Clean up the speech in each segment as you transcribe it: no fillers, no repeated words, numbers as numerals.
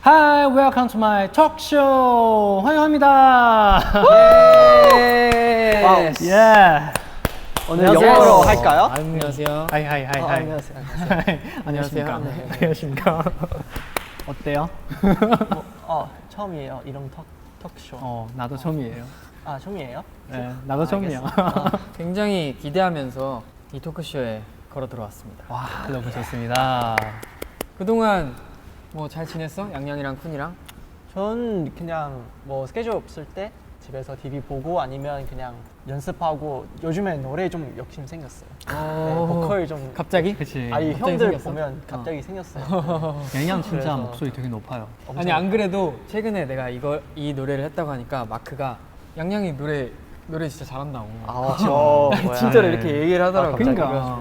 Hi, welcome to my talk show. 환영합니다. 와우. Yeah. 오늘 영어로 할까요? 안녕하세요. 하이. 안녕하세요. 안녕하십니까. 네. 안녕하십니까. 어때요? 처음이에요. 이런 톡쇼. 나도 처음이에요. 아, 처음이에요? 네, 나도 처음이야. 굉장히 기대하면서 이 토크쇼에 걸어 들어왔습니다. 와, 너무 좋습니다. 그동안 뭐 잘 지냈어? 양양이랑 쿤이랑? 전 그냥 뭐 스케줄 없을 때 집에서 TV 보고 아니면 그냥 연습하고 요즘에 노래 좀 욕심 생겼어요. 네, 보컬 좀 갑자기? 그치. 아니 갑자기 형들 생겼어? 보면 갑자기 생겼어요. 양양 진짜 그래서- 목소리 되게 높아요. 엄청- 아니 안 그래도 최근에 내가 이 노래를 했다고 하니까 마크가 양양이 노래 진짜 잘한다고. 저 진짜로 네. 이렇게 얘기를 하더라고. 갑자기? 그러니까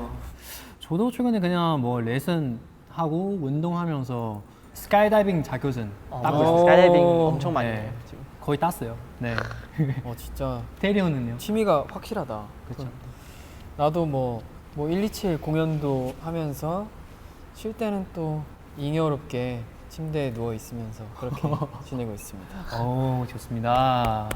저도 최근에 그냥 뭐 레슨 하고 운동하면서 스카이다이빙 자격증 따고 있어요. 스카이다이빙 엄청 많이 네. 해요 지금. 거의 땄어요. 네. 진짜 테리오는요? 취미가 확실하다. 그렇죠. 나도 뭐 127 공연도 하면서 쉴 때는 또 잉여롭게 침대에 누워 있으면서 그렇게 지내고 있습니다. 오, 좋습니다.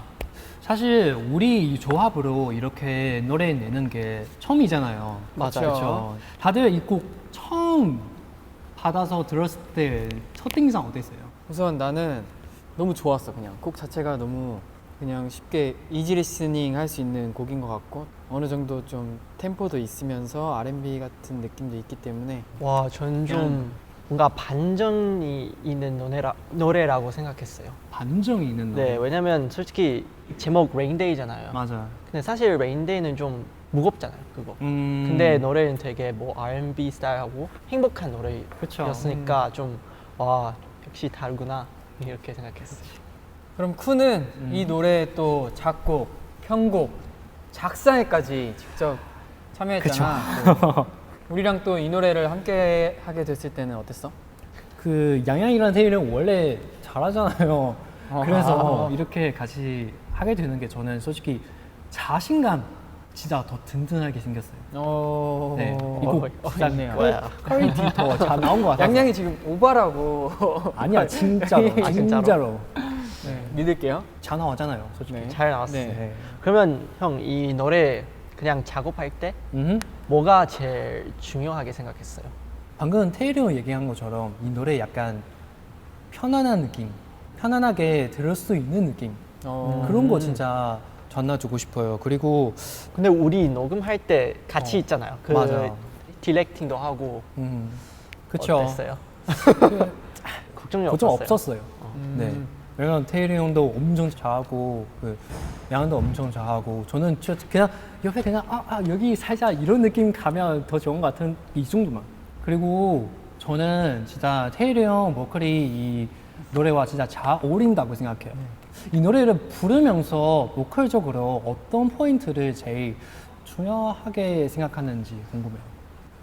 사실 우리 이 조합으로 이렇게 노래 내는 게 처음이잖아요. 맞아요. 그렇죠. 다들 이 곡 처음 받아서 들었을 때 첫인상 어땠어요? 우선 나는 너무 좋았어. 그냥 곡 자체가 너무 그냥 쉽게 이지 리스닝 할 수 있는 곡인 것 같고 어느 정도 좀 템포도 있으면서 R&B 같은 느낌도 있기 때문에 와, 전 좀 뭔가 반전이 있는 노래라고 생각했어요. 반정이 있는 노래. 네, 왜냐면 솔직히 제목 레인데이잖아요. 맞아. 근데 사실 레인데이는 좀 무겁잖아요, 그거. 근데 노래는 되게 뭐 R&B 스타일하고 행복한 그쵸. 노래였으니까 좀 와, 역시 다르구나 이렇게 생각했어요. 그럼 쿤은 이 노래에 또 작곡, 편곡, 작사에까지 직접 참여했잖아. 또 우리랑 또 이 노래를 함께 하게 됐을 때는 어땠어? 그 양양이랑 태일은 원래 잘하잖아요. 그래서 이렇게 같이 하게 되는 게 저는 솔직히 자신감 진짜 더 든든하게 생겼어요. 네, 이거 진짜 뭐야. 퀄리티 더 잘 나온 것 같아요. 양양이 지금 오바라고. 아니야, 진짜로. 진짜로? 진짜로. 네, 믿을게요. 잘 나왔잖아요, 솔직히. 네. 잘 나왔어요. 네. 그러면 형 이 노래 그냥 작업할 때 음. 뭐가 제일 중요하게 생각했어요? 방금 테일이 형 얘기한 것처럼 이 노래 약간 편안한 느낌, 편안하게 들을 수 있는 느낌, 그런 거 진짜 전해주고 싶어요. 그리고 근데 우리 녹음할 때 같이 있잖아요. 그 맞아. 디렉팅도 하고 그쵸. 어땠어요? 걱정이 걱정 없었어요? 없었어요. 네. 왜냐면 태일이 형도 엄청 잘하고 그 양도 엄청 잘하고 저는 그냥 옆에 그냥 여기 살짝 이런 느낌 가면 더 좋은 것 같은 이 정도만. 그리고 저는 진짜 태일이 형 보컬이 이 노래와 진짜 잘 어울린다고 생각해요. 이 노래를 부르면서 보컬적으로 어떤 포인트를 제일 중요하게 생각하는지 궁금해요.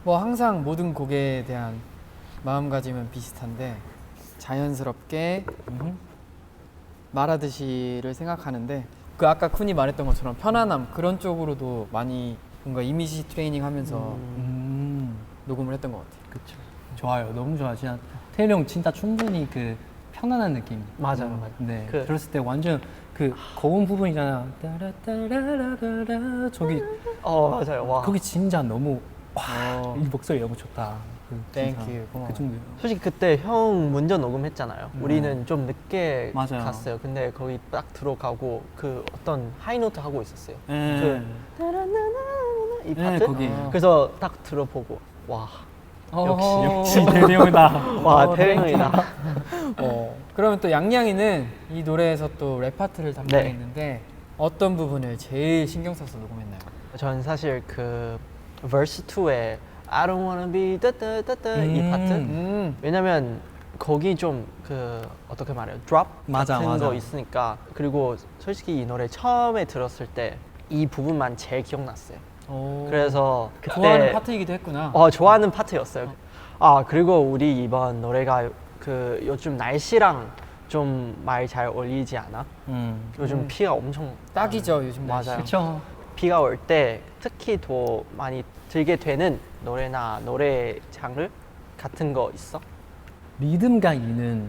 뭐 항상 모든 곡에 대한 마음가짐은 비슷한데 자연스럽게 말하듯이를 생각하는데 그 아까 쿤이 말했던 것처럼 편안함 그런 쪽으로도 많이 뭔가 이미지 트레이닝 하면서 녹음을 했던 것 같아요. 그쵸. 좋아요. 너무 좋아. 진짜 태일 형 진짜 충분히 그 편안한 느낌. 맞아요. 네. 그- 들었을 때 완전 그 고음 부분이잖아. 따라따라라라라 저기 맞아요. 와. 거기 진짜 너무 이 목소리 너무 좋다. Thank 진짜 you. 고마워. 그 정도예요. 솔직히 그때 형 먼저 녹음했잖아요. 우리는 좀 늦게 맞아요. 갔어요. 근데 거기 딱 들어가고 그 어떤 하이노트 하고 있었어요. 네. 이 네, 파트? 거기. 그래서 딱 들어보고 와, 역시 대리 형이다. 와 대형이다. 그러면 또 양양이는 이 노래에서 또 랩 파트를 담당했는데 어떤 부분을 제일 신경 써서 녹음했나요? 전 사실 그 verse 2에 I don't wanna be 따따따따 이 파트 왜냐면 거기 좀 그 어떻게 말해요? drop 맞아, 같은 맞아. 거 있으니까 그리고 솔직히 이 노래 처음에 들었을 때 이 부분만 제일 기억났어요. 그래서 그때 좋아하는 파트이기도 했구나. 좋아하는 파트였어요. 그리고 우리 이번 노래가 그 요즘 날씨랑 좀 말 잘 어울리지 않아? 요즘 비가 엄청 딱이죠 요즘 날씨. 맞아요. 그쵸. 비가 올 때 특히 더 많이 들게 되는 노래나 노래 장르 같은 거 있어? 리듬감 있는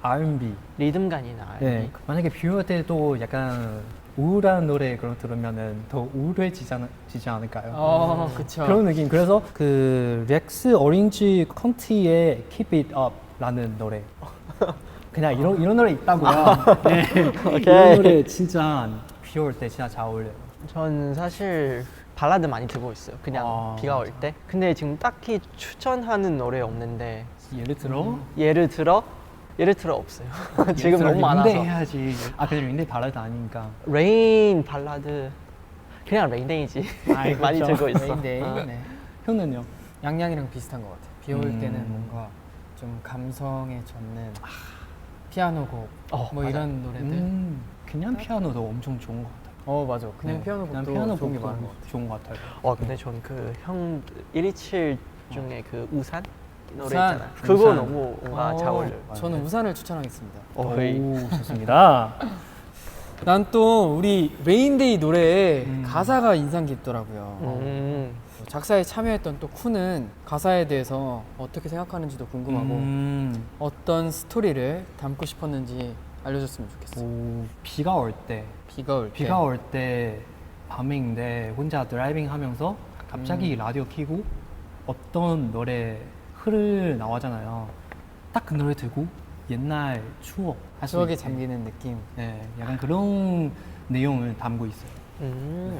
R&B. 리듬감이나 네. 만약에 비 올 때도 약간 우울한 노래 그런 들으면은 더 우울해지지 않을까요? 그쵸. 그런 느낌. 그래서 그 렉스 오렌지 컨티의 Keep It Up라는 노래. 그냥 이런 노래 있다고요. 네. 이런 노래 진짜 비 올 때 진짜 잘 어울려요. 전 사실 발라드 많이 듣고 있어요. 그냥 비가 올 때. 근데 지금 딱히 추천하는 노래 없는데 예를 들어 예를 들어 없어요. 지금 너무 많아서. 윈데이 해야지. 아 근데 윈데이 발라드 아니니까. 레인 발라드 그냥 레인데이지. 아이, 많이 그렇죠. 듣고 있어. 레인데이. 어. 네. 형은요? 양양이랑 비슷한 것 같아요. 비 올 때는 뭔가 좀 감성에 젖는 피아노 곡, 뭐 맞아. 이런 노래들. 그냥 피아노도 엄청 좋은 것 같아요. 맞아. 그냥 네, 피아노 그냥 곡도 피아노 좋은 게 곡도 많은 것 같아요. 좋은 것 같아요. 근데 전 그 형 127 중에 그 우산 노래 우산. 있잖아요. 그거 우산. 너무 뭔가 잘 어울려요. 저는 우산을 추천하겠습니다. 오, 좋습니다. 난 또 우리 레인데이 노래에 가사가 인상 깊더라고요. 작사에 참여했던 또 쿠는 가사에 대해서 어떻게 생각하는지도 궁금하고 어떤 스토리를 담고 싶었는지 알려줬으면 좋겠어요. 비가 올 때, 비가 올 밤인데 혼자 드라이빙 하면서 갑자기 라디오 켜고 어떤 노래 흐르 나오잖아요. 딱 그 노래 듣고 옛날 추억, 할수 추억에 있게. 잠기는 느낌. 네, 약간 그런 내용을 담고 있어요. 음.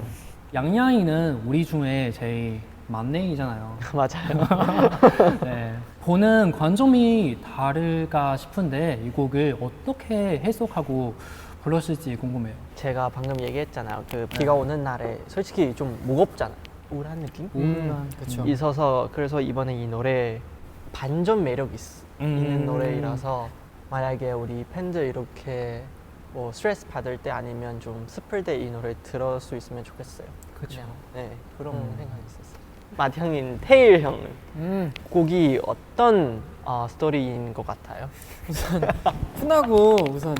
양양이는 우리 중에 제일 막내이잖아요. 맞아요. 네, 보는 관점이 다를까 싶은데 이 곡을 어떻게 해석하고 불렀을지 궁금해요. 제가 방금 얘기했잖아요. 그 비가 오는 날에 솔직히 좀 무겁잖아요. 우울한 느낌? 그쵸. 있어서 그래서 이번에 이 노래 반전 매력 있는 노래이라서 만약에 우리 팬들 이렇게 뭐 스트레스 받을 때 아니면 좀 슬플 때 이 노래 들을 수 있으면 좋겠어요. 그쵸. 그냥, 네 그런 생각이 있었어요. 맏형인 테일 형은 곡이 어떤 스토리인 것 같아요? 쿤하고 우선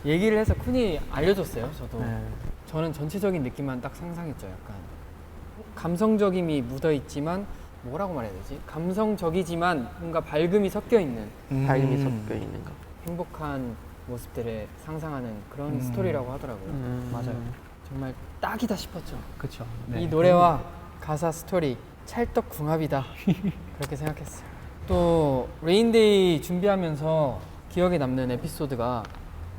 얘기를 해서 쿤이 알려줬어요. 저도. 네. 저는 전체적인 느낌만 딱 상상했죠. 약간 감성적임이 묻어 있지만 뭐라고 말해야 되지? 감성적이지만 뭔가 밝음이 섞여 있는 밝음이 섞여 있는 거. 행복한 모습들을 상상하는 그런 스토리라고 하더라고요. 맞아요. 정말 딱이다 싶었죠. 그렇죠. 이 노래와 가사 스토리 찰떡궁합이다. 그렇게 생각했어요. 또 레인데이 준비하면서 기억에 남는 에피소드가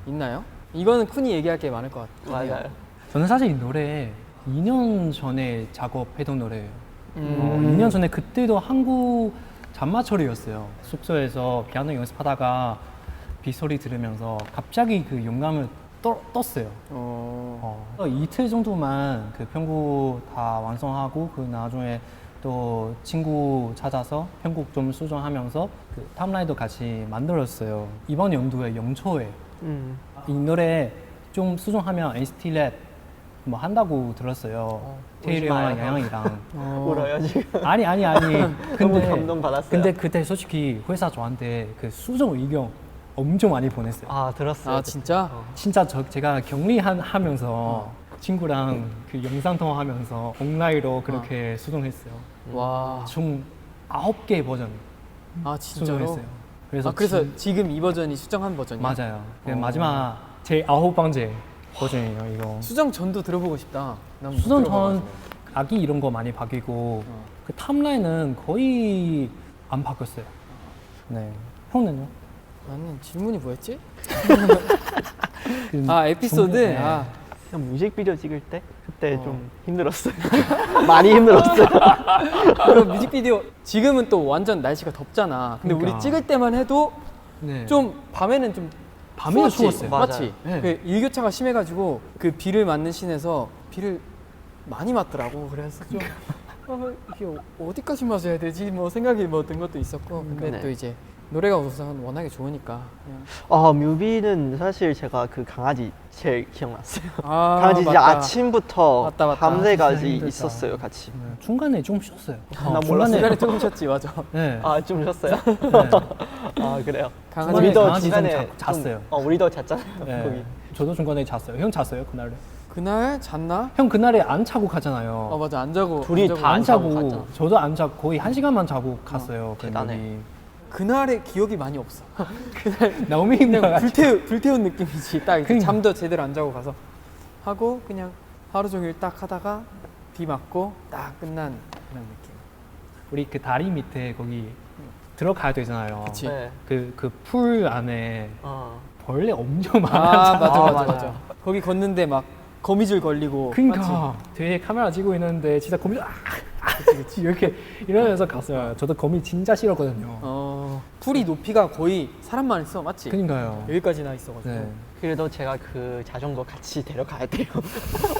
있나요? 이거는 쿤이 얘기할 게 많을 것 같아요. 맞아요. 저는 사실 이 노래 2년 전에 작업했던 노래예요. 2년 전에 그때도 한국 잠마철이었어요. 숙소에서 피아노 연습하다가 빗소리 들으면서 갑자기 그 영감을 떴어요. 이틀 정도만 그 편곡 다 완성하고 그 나중에 또 친구 찾아서 편곡 좀 수정하면서 그 탑라인도 같이 만들었어요. 이번 연도에 영초에 이 노래 좀 수정하면 NCT 랩 뭐 한다고 들었어요. 테일이 형이랑 양양이랑. 울어요 지금. 아니. 너무 감동받았어요. 근데 그때 솔직히 회사 저한테 그 수정 의견 엄청 많이 보냈어요. 들었어요. 아 진짜? 진짜 제가 격리하면서 친구랑 그 영상 통화하면서 온라인으로 그렇게 수정했어요. 와. 총 9개 버전 아 진짜로? 수정했어요. 그래서 지금 이 버전이 수정한 버전이야? 맞아요. 그 마지막 제 9번째 버전이에요 이거. 수정 전도 들어보고 싶다. 난못 수정 들어봐가지고. 전 악기 이런 거 많이 바뀌고 그 탑라인은 거의 안 바뀌었어요. 네. 형은요? 나는 질문이 뭐였지? 그 에피소드? 네. 그냥 뮤직비디오 찍을 때 그때 좀 힘들었어요. 많이 힘들었어요. 그리고 뮤직비디오 지금은 또 완전 날씨가 덥잖아. 근데 그러니까. 우리 찍을 때만 해도 네. 좀 밤에는 좀 밤에는 추웠지? 추웠어요. 맞지? 맞아요. 네. 그 일교차가 심해가지고 그 비를 맞는 씬에서 비를 많이 맞더라고. 그래서 좀 이게 어디까지 맞아야 되지? 뭐 생각이 뭐 든 것도 있었고. 근데 네. 또 이제 노래가 우선 워낙에 좋으니까. 그냥. 뮤비는 사실 제가 그 강아지 제일 기억났어요. 아, 강아지 진짜 맞다. 아침부터 맞다. 밤새까지 진짜 힘들다. 있었어요 같이. 네. 중간에 좀 쉬었어요. 나 몰랐어요. 중간에 조금 쉬었지, 맞아. 네. 좀 쉬었어요? 네. 그래요. 강아지- 우리도 강아지 좀 중간에 잤어요. 우리도 잤잖아요. 네. 거기. 저도 중간에 잤어요. 형 잤어요 그날에? 그날 잤나? 형 그날에 안 자고 가잖아요. 맞아, 안 자고. 둘이 안 자고 다 안 안 자고 자고 갔잖아. 저도 안 자고 거의 1시간만 자고 갔어요. 그 대단해. 뮤비. 그날의 기억이 많이 없어. 너무 그냥 힘들어가지고. 불태운 느낌이지. 딱 이제 그러니까. 잠도 제대로 안 자고 가서 하고 그냥 하루 종일 딱 하다가 비 맞고 딱 끝난 그런 느낌. 우리 그 다리 밑에 거기 들어가야 되잖아요. 그치. 네. 그 풀 안에 어. 벌레 엄청 아 많아서. 맞아 아, 맞아 맞아요. 맞아. 거기 걷는데 막 거미줄 걸리고. 그러니까 뒤에 카메라 찍고 있는데 진짜 거미 그치 이렇게 이러면서 갔어요. 저도 거미 진짜 싫었거든요. 풀이 높이가 거의 사람만 있어 맞지? 그러니까요. 여기까지나 있어가지고. 네. 그래도 제가 그 자전거 같이 데려가야 돼요.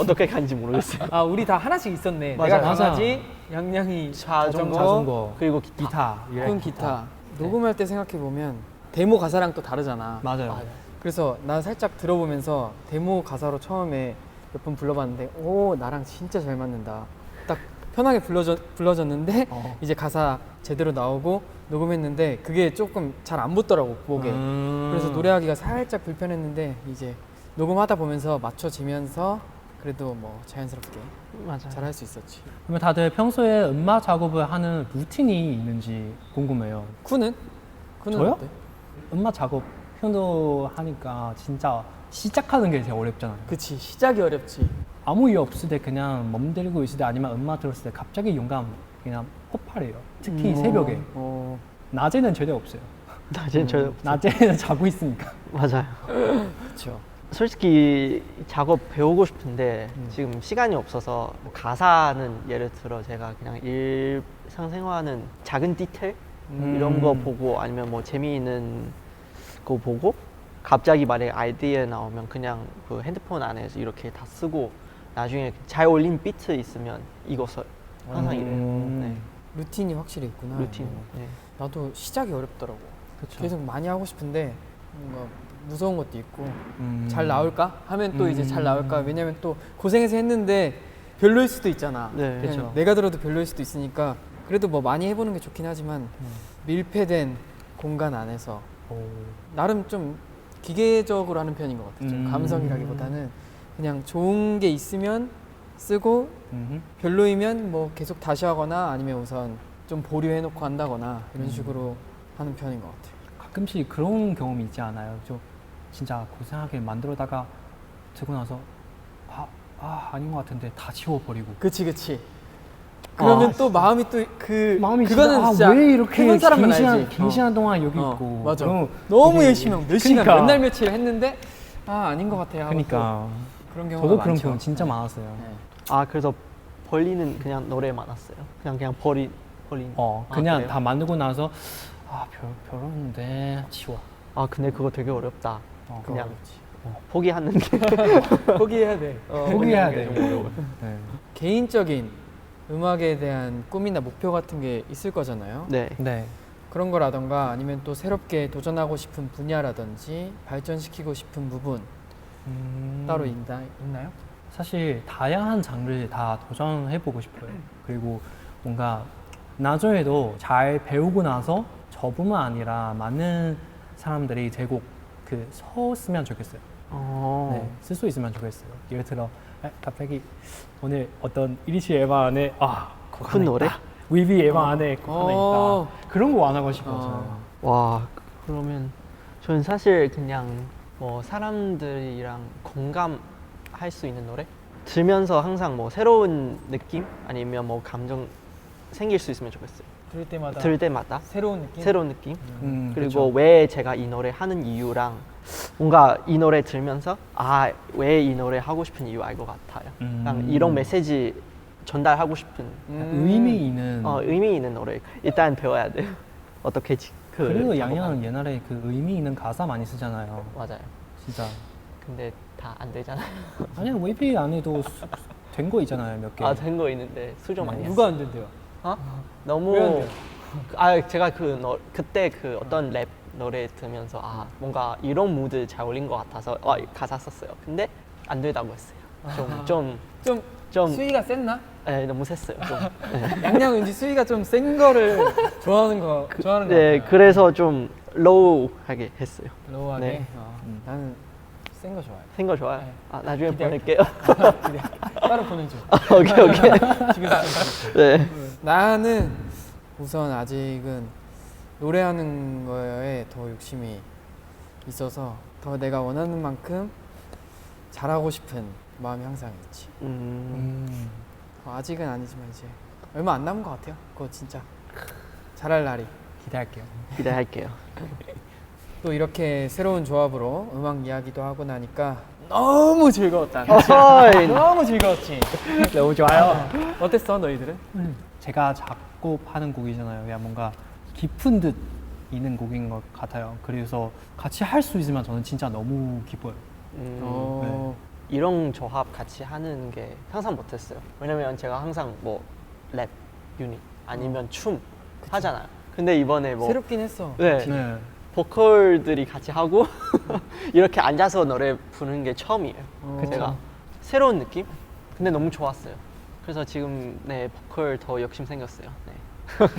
어떻게 가는지 모르겠어요. 아 우리 다 하나씩 있었네. 맞아, 내가 맞아. 강아지, 양양이 자전거 그리고 기타. 기타. 큰 기타. 녹음할 때 생각해 보면 데모 가사랑 또 다르잖아. 맞아요. 맞아요. 그래서 난 살짝 들어보면서 데모 가사로 처음에 몇 번 불러봤는데 오 나랑 진짜 잘 맞는다. 딱 편하게 불러줬는데 이제 가사 제대로 나오고 녹음했는데 그게 조금 잘 안 붙더라고 곡에. 그래서 노래하기가 살짝 불편했는데 이제 녹음하다 보면서 맞춰지면서 그래도 뭐 자연스럽게 맞아요. 잘 할 수 있었지. 그러면 다들 평소에 음악 작업을 하는 루틴이 있는지 궁금해요. 쿠는 저요? 어때? 음악 작업 형도 하니까 진짜 시작하는 게 제일 어렵잖아요. 그치 시작이 어렵지. 아무 이유 없을 때 그냥 멈들고 있을 때 아니면 음악 들었을 때 갑자기 영감 그냥 폭발해요. 특히 새벽에. 어, 낮에는 절대 없어요. 낮엔 저 낮에는 자고 있으니까. 맞아요. 그렇죠. 솔직히 작업 배우고 싶은데 지금 시간이 없어서 뭐 가사는 예를 들어 제가 그냥 일상생활하는 작은 디테일 이런 거 보고 아니면 뭐 재미있는 거 보고 갑자기 만약에 아이디어 나오면 그냥 그 핸드폰 안에서 이렇게 다 쓰고 나중에 잘 어울린 비트 있으면 이거 써요. 항상 이래요. 네. 루틴이 확실히 있구나. 루틴. 네. 나도 시작이 어렵더라고. 그쵸. 계속 많이 하고 싶은데 뭔가 무서운 것도 있고 음. 잘 나올까 하면 또 이제 잘 나올까. 왜냐면 또 고생해서 했는데 별로일 수도 있잖아. 네. 그냥 그쵸. 내가 들어도 별로일 수도 있으니까 그래도 뭐 많이 해보는 게 좋긴 하지만 밀폐된 공간 안에서 오. 나름 좀 기계적으로 하는 편인 것 같아. 좀 감성이라기보다는 그냥 좋은 게 있으면 쓰고 음흠. 별로이면 뭐 계속 다시 하거나 아니면 우선 좀 보류해놓고 한다거나 이런 식으로 하는 편인 것 같아요. 가끔씩 그런 경험이 있지 않아요? 좀 진짜 고생하게 만들어다가 듣고 나서 아닌 것 같은데 다 지워버리고. 그치. 그러면 아, 또 마음이 또 그 마음이 그거는 진짜 왜 이렇게 해본 사람은 긴 알지. 시간 동안 여기 어, 있고. 맞아. 그럼 너무 이게- 열심히 하고 몇 시간 그러니까. 몇 날 며칠 했는데 아닌 것 같아요. 하고 그러니까 또 그런 경우가 저도 그런 많죠. 경우 진짜 네. 많았어요. 네. 아 그래서 벌리는 그냥 노래 많았어요. 그냥 버린. 아, 그냥 그래요? 다 만들고 나서 별로인데 지워. 아 근데 그거 되게 어렵다. 그냥 어렵지. 포기하는 게. 포기해야 돼. 포기해야 돼. 좀 어려워요. 네. 개인적인 음악에 대한 꿈이나 목표 같은 게 있을 거잖아요. 네. 네. 그런 거라던가 아니면 또 새롭게 도전하고 싶은 분야라든지 발전시키고 싶은 부분 따로 있나요? 사실 다양한 장르를 다 도전해보고 싶어요. 그리고 뭔가 나중에도 잘 배우고 나서 저뿐만 아니라 많은 사람들이 제 곡 썼으면 좋겠어요. 네, 쓸 수 있으면 좋겠어요. 예를 들어 갑자기 오늘 어떤 이리시 앨범 안에 곡 큰 하나 노래? 있다. 위비 앨범 안에 곡 하나 어. 있다. 그런 거 안 하고 싶어서. 와 그러면 저는 사실 그냥 뭐 사람들이랑 공감할 수 있는 노래 들으면서 항상 뭐 새로운 느낌 아니면 뭐 감정 생길 수 있으면 좋겠어요. 들을 때마다 새로운 느낌? 새로운 느낌. 그리고 그쵸. 왜 제가 이 노래 하는 이유랑 뭔가 이 노래 들으면서 왜 이 노래 하고 싶은 이유 알 것 같아요. 그냥 이런 메시지 전달하고 싶은 의미 있는. 의미 있는 노래 일단 배워야 돼요. 어떻게 그리고 양양은 옛날에 그 의미 있는 가사 많이 쓰잖아요. 맞아요. 진짜. 근데 다 안 되잖아요. 아니야 위비 안에도 된 거 있잖아요 몇 개. 된 거 있는데 수정 많이 했어요. 누가 안 된대요? 너무 왜 안 돼요? 제가 그때 그 어떤 랩 노래 들으면서 뭔가 이런 무드 잘 어울린 것 같아서 가사 썼어요. 근데 안 되다고 했어요. 좀 수위가 셌나? 네, 너무 셌어요. 좀. 네. 양양 왠지 수위가 좀 센 거를 좋아하는 거 같아요. 네, 그래서 좀 로우하게 했어요. 로우하게? 네. 나는 센 거 좋아해. 생거 좋아요? 네. 나중에 기대할게요. 보낼게요. 따로 보내줘. 오케이. 지금 네. 나는 우선 아직은 노래하는 거에 더 욕심이 있어서 더 내가 원하는 만큼 잘하고 싶은 마음이 항상 있지. 아직은 아니지만 이제 얼마 안 남은 것 같아요. 그거 진짜 잘할 날이. 기대할게요. 기대할게요. 또 이렇게 새로운 조합으로 음악 이야기도 하고 나니까 너무 즐거웠다. 어허이. 너무 즐거웠지. 너무 좋아요. 어땠어 너희들은? 제가 작곡하는 곡이잖아요. 그냥 뭔가 깊은 듯 있는 곡인 것 같아요. 그래서 같이 할 수 있으면 저는 진짜 너무 기뻐요. 어, 이런 조합 같이 하는 게 항상 못했어요. 왜냐면 제가 항상 뭐 랩 유닛 아니면 춤 하잖아요. 근데 이번에 뭐 새롭긴 했어. 네, 네. 보컬들이 같이 하고 이렇게 앉아서 노래 부르는 게 처음이에요. 어. 제가 새로운 느낌? 근데 너무 좋았어요. 그래서 지금 네 보컬 더 욕심 생겼어요. 네.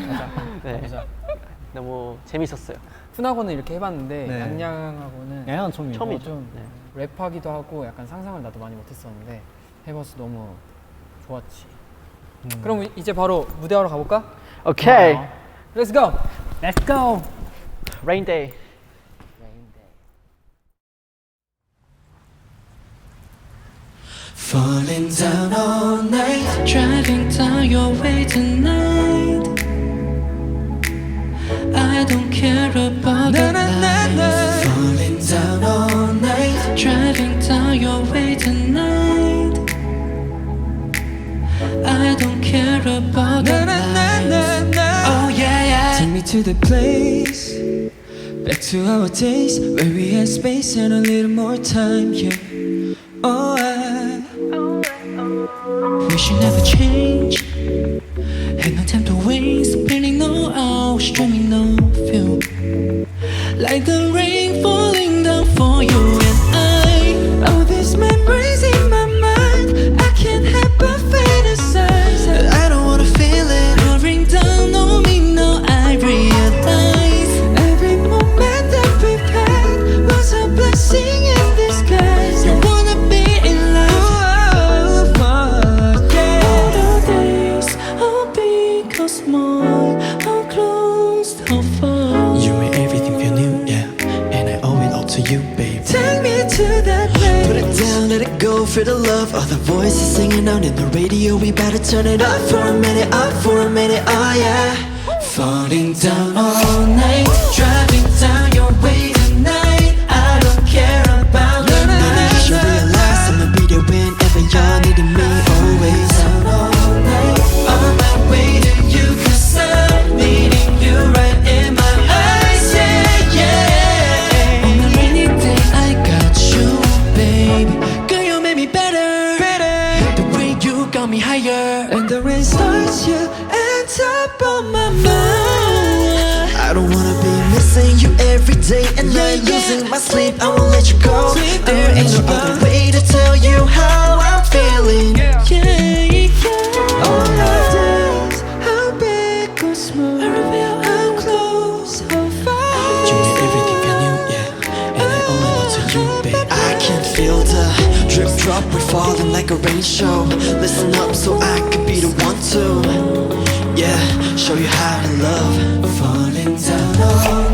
맞아. 네. 맞아. 너무 재밌었어요. 훈하고는 이렇게 해봤는데 네. 양양하고는 양양 처음이에요. 처음이죠. 좀 네. 랩하기도 하고 약간 상상을 나도 많이 못했었는데 해봐서 너무 좋았지. 그럼 이제 바로 무대하러 가볼까? 오케이. Let's go. Let's go. Rain Day. Falling down all night, driving down your way tonight. I don't care about the lights. Falling down all night, driving down your way tonight. I don't care about the lights. Oh yeah, yeah. Take me to the place, back to our days where we had space and a little more time. Yeah. Oh, we should never change. Had no time to waste, spinning no hours, streaming no film. Like the rain falling down for you and I. All these memories in my mind, I can't help but fantasize. I don't wanna feel it pouring down on me now. I realize every moment that we've had was a blessing in disguise. You wanna be in love. Small, how close, how far. You made everything feel new, yeah. And I owe it all to you, babe. Take me to that place. Put it down, let it go, feel the love. All the voices singing out in the radio. We better turn it up for a minute, oh yeah. Falling down all night, driving down your way tonight. I don't care about the night. You should realize I'ma be there whenever y'all needing me, always. Down all night, on my way to you, 'cause I'm needing you right in my eyes, yeah, yeah. On a rainy day, I got you, baby. Girl, you made me better, better. The way you got me higher, and the rain starts, you end up on my mind. I don't wanna be missing you every day and night, losing my sleep. I won't let you go. There ain't no other way to tell you how I'm feeling. Yeah, yeah. All my days, how big or small, I reveal how close, how far. You made everything feel new, yeah. And I owe it all to you, babe. I can feel the drip drop, we're falling like a rain show. Listen up so I can be the one to, yeah, show you how to love. Falling down all